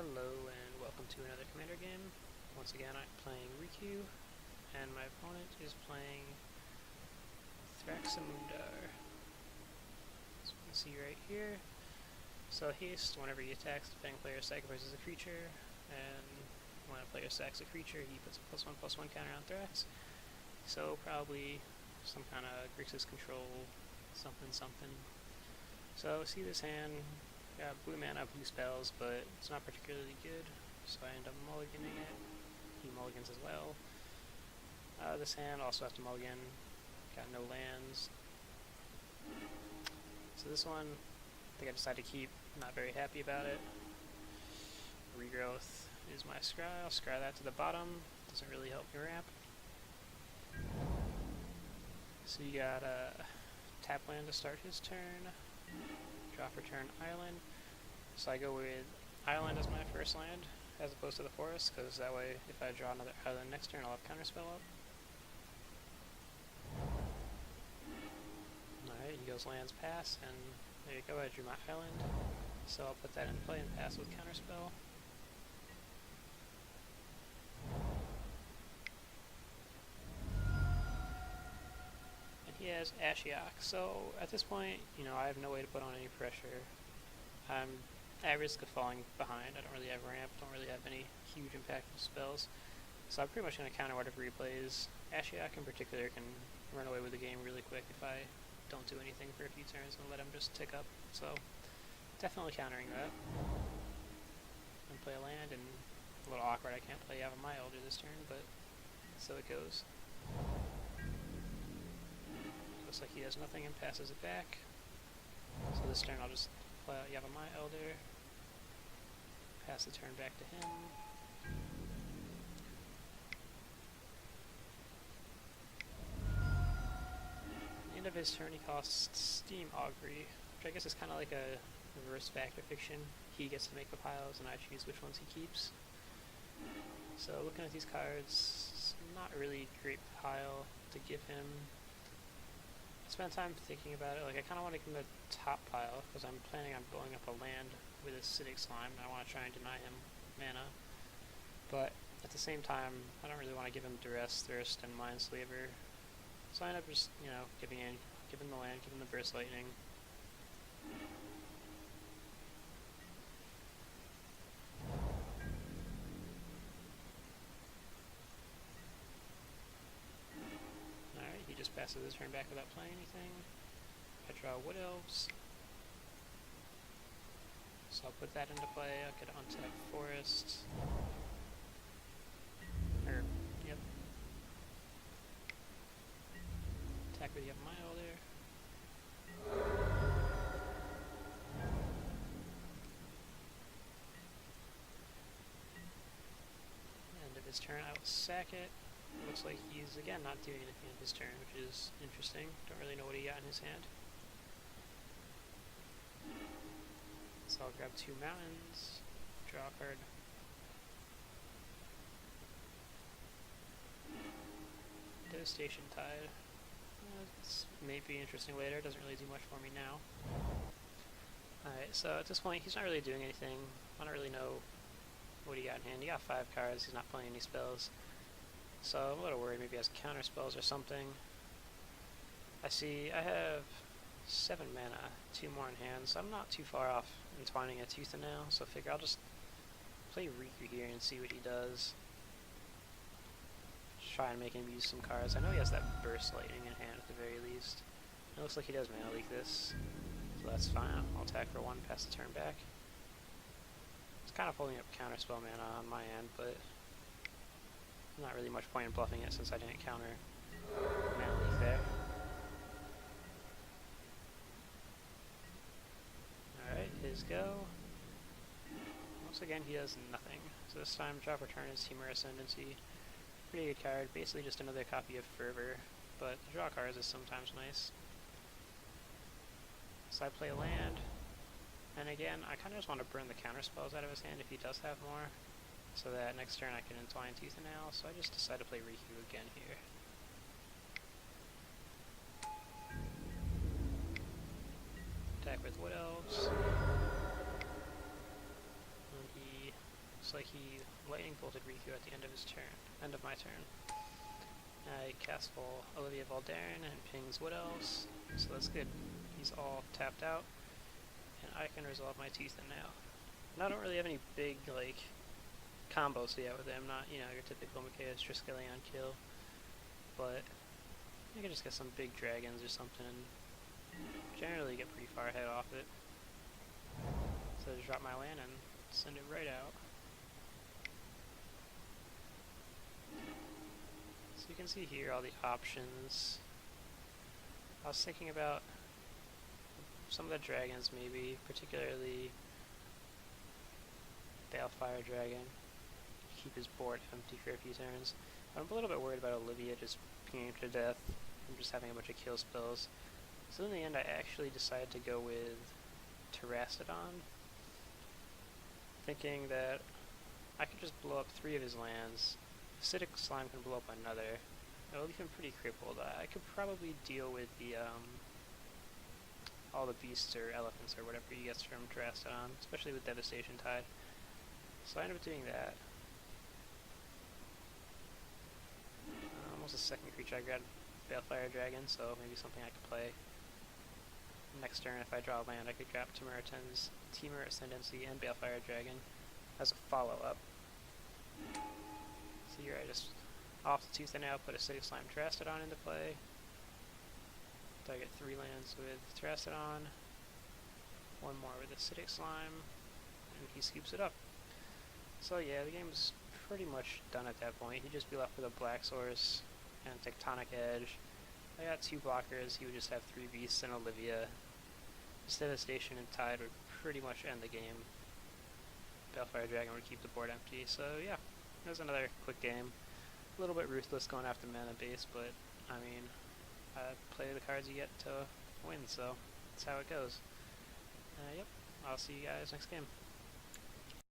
Hello and welcome to another Commander game. Once again I'm playing Riku and my opponent is playing Thraximundar. As you can see right here. So haste, whenever he attacks, the defending player sacrifices a creature, and when a player sacks a creature he puts a +1/+1 counter on Thrax. So probably some kind of Grixis control something. So see this hand. Got blue mana, blue spells, but it's not particularly good, so I end up mulliganing it. He mulligans as well. This hand also has to mulligan. Got no lands. So this one, I think I decided to keep. Not very happy about it. Regrowth is my scry. I'll scry that to the bottom. Doesn't really help me ramp. So you got a tap land to start his turn. Draw for turn island. So I go with island as my first land as opposed to the forest, because that way if I draw another island next turn I'll have counterspell up. Alright, he goes lands pass, and there you go, I drew my island. So I'll put that in play and pass with counterspell. He has Ashiok, so at this point, I have no way to put on any pressure. I'm at risk of falling behind. I don't really have ramp, don't really have any huge impactful spells. So I'm pretty much going to counter whatever he plays. Ashiok in particular can run away with the game really quick if I don't do anything for a few turns and let him just tick up. So definitely countering that. And play a land, and a little awkward, I can't play Yavimaya Elder this turn, but so it goes. Looks like he has nothing and passes it back. So this turn I'll just play out Yavimaya Elder, pass the turn back to him. At the end of his turn he costs Steam Augury, which I guess is kind of like a reverse Fact or Fiction. He gets to make the piles and I choose which ones he keeps. So looking at these cards, it's not really a great pile to give him. Spend time thinking about it. Like, I kind of want to give him the top pile because I'm planning on blowing up a land with acidic slime, and I want to try and deny him mana. But at the same time, I don't really want to give him Duress, Thirst, and Mindslaver. So I end up just, giving the land, giving the Burst Lightning. Just passes his turn back without playing anything. I draw Wood Elves. So I'll put that into play. I'll get an untapped forest. Yep. Attack with Yavimaya Elder. End of his turn, I will sack it. Looks like he's, again, not doing anything on his turn, which is interesting. Don't really know what he got in his hand. So I'll grab 2 mountains, draw a card. Devastation Tide. This may be interesting later, doesn't really do much for me now. Alright, so at this point he's not really doing anything. I don't really know what he got in hand. He got 5 cards, he's not playing any spells. So I'm a little worried maybe he has counter spells or something. I see I have 7 mana, 2 more in hand, so I'm not too far off entwining a Tooth and Nail, so I figure I'll just play Riku here and see what he does. Just try and make him use some cards. I know he has that Burst Lightning in hand at the very least. It looks like he does mana leak this, so that's fine. I'll attack for 1, pass the turn back. It's kind of pulling up counterspell mana on my end, but not really much point in bluffing it since I didn't counter mana leak there. Alright, his go. Once again he does nothing. So this time draw for turn is Temur Ascendancy. Pretty good card, basically just another copy of Fervor, but the draw cards is sometimes nice. So I play a land, and again I kind of just want to burn the counter spells out of his hand if he does have more, so that next turn I can entwine Tooth and Nail, so I just decide to play Riku again here. Attack with Wood Elves. And he looks like he lightning bolted Riku at the end of his turn, end of my turn. I cast full Olivia Valdarin and pings Wood Elves, so that's good. He's all tapped out, and I can resolve my Teeth-In now. And I don't really have any big, like, combos yet with him, not, you know, your typical Mikaeus Triskelion kill, but I can just get some big dragons or something, and generally get pretty far ahead off it. So just drop my land and send it right out. So you can see here all the options. I was thinking about some of the dragons maybe, particularly Balefire Dragon. Keep his board empty for a few turns. But I'm a little bit worried about Olivia just pinging to death and just having a bunch of kill spells. So in the end I actually decided to go with Terrastodon, thinking that I could just blow up 3 of his lands. Acidic Slime can blow up another. It'll leave him pretty crippled. I could probably deal with the all the beasts or elephants or whatever he gets from Terrastodon, especially with Devastation Tide. So I ended up doing that. Almost a second creature. I grabbed Balefire Dragon, so maybe something I could play. Next turn, if I draw land, I could grab Temur Ascendancy and Balefire Dragon as a follow-up. So here I just, off the Teeth-In now, put Acidic Slime Terrastodon into play. So I get 3 lands with Terrastodon, 1 more with Acidic Slime, and he scoops it up. So yeah, the game's pretty much done at that point. He'd just be left with a Black Source and Tectonic Edge. I got 2 blockers, he would just have 3 beasts and Olivia. This Devastation and Tide would pretty much end the game. Balefire Dragon would keep the board empty, so yeah. It was another quick game. A little bit ruthless going after mana base, but I mean, play the cards you get to win, so that's how it goes. Yep, I'll see you guys next game.